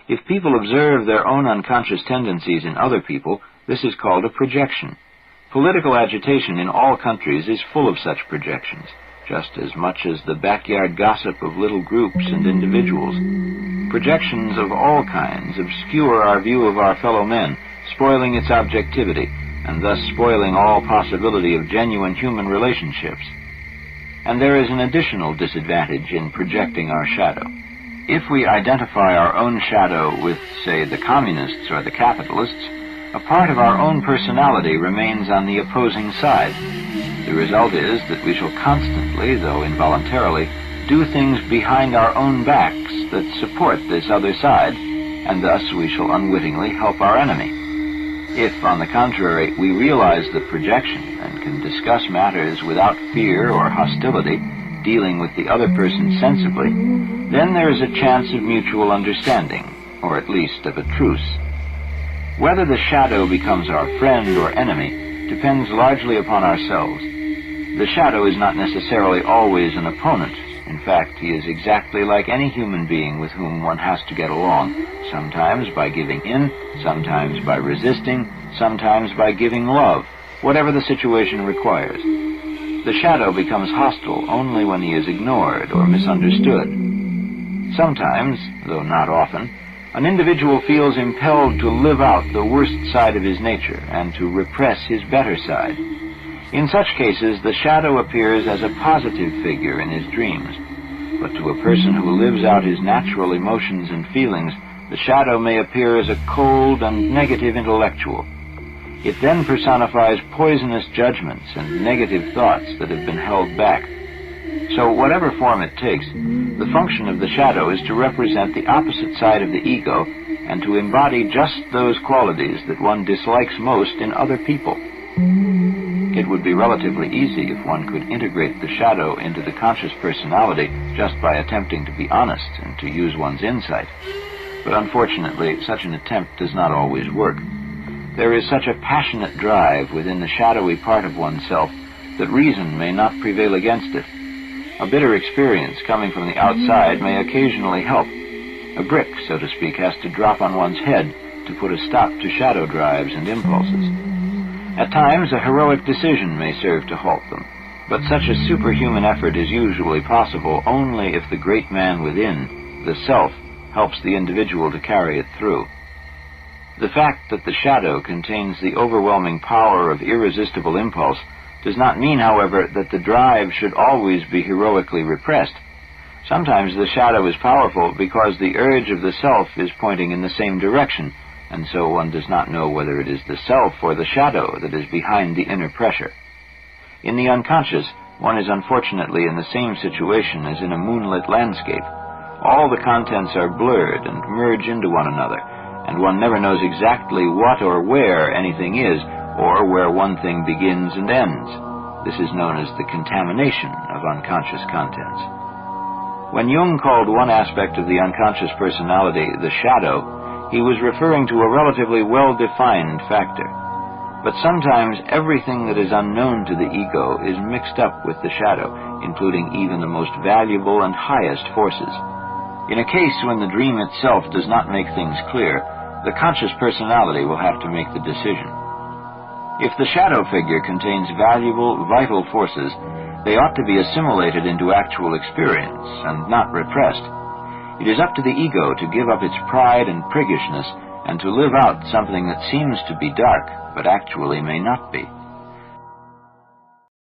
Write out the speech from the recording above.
If people observe their own unconscious tendencies in other people, this is called a projection. Political agitation in all countries is full of such projections, just as much as the backyard gossip of little groups and individuals. Projections of all kinds obscure our view of our fellow men, spoiling its objectivity, and thus spoiling all possibility of genuine human relationships. And there is an additional disadvantage in projecting our shadow. If we identify our own shadow with, say, the communists or the capitalists, a part of our own personality remains on the opposing side. The result is that we shall constantly, though involuntarily, do things behind our own backs that support this other side, and thus we shall unwittingly help our enemy. If, on the contrary, we realize the projection and can discuss matters without fear or hostility, dealing with the other person sensibly, then there is a chance of mutual understanding, or at least of a truce. Whether the shadow becomes our friend or enemy depends largely upon ourselves. The shadow is not necessarily always an opponent. In fact, he is exactly like any human being with whom one has to get along, sometimes by giving in, sometimes by resisting, sometimes by giving love, whatever the situation requires. The shadow becomes hostile only when he is ignored or misunderstood. Sometimes, though not often, an individual feels impelled to live out the worst side of his nature and to repress his better side. In such cases, the shadow appears as a positive figure in his dreams. But to a person who lives out his natural emotions and feelings, the shadow may appear as a cold and negative intellectual. It then personifies poisonous judgments and negative thoughts that have been held back. So whatever form it takes, the function of the shadow is to represent the opposite side of the ego and to embody just those qualities that one dislikes most in other people. It would be relatively easy if one could integrate the shadow into the conscious personality just by attempting to be honest and to use one's insight. But unfortunately, such an attempt does not always work. There is such a passionate drive within the shadowy part of oneself that reason may not prevail against it. A bitter experience coming from the outside may occasionally help. A brick, so to speak, has to drop on one's head to put a stop to shadow drives and impulses. At times, a heroic decision may serve to halt them, but such a superhuman effort is usually possible only if the great man within, the self, helps the individual to carry it through. The fact that the shadow contains the overwhelming power of irresistible impulse does not mean, however, that the drive should always be heroically repressed. Sometimes the shadow is powerful because the urge of the self is pointing in the same direction, and so one does not know whether it is the self or the shadow that is behind the inner pressure. In the unconscious, one is unfortunately in the same situation as in a moonlit landscape. All the contents are blurred and merge into one another, and one never knows exactly what or where anything is, or where one thing begins and ends. This is known as the contamination of unconscious contents. When Jung called one aspect of the unconscious personality the shadow, he was referring to a relatively well-defined factor. But sometimes everything that is unknown to the ego is mixed up with the shadow, including even the most valuable and highest forces. In a case when the dream itself does not make things clear, the conscious personality will have to make the decision. If the shadow figure contains valuable, vital forces, they ought to be assimilated into actual experience and not repressed. It is up to the ego to give up its pride and priggishness and to live out something that seems to be dark, but actually may not be.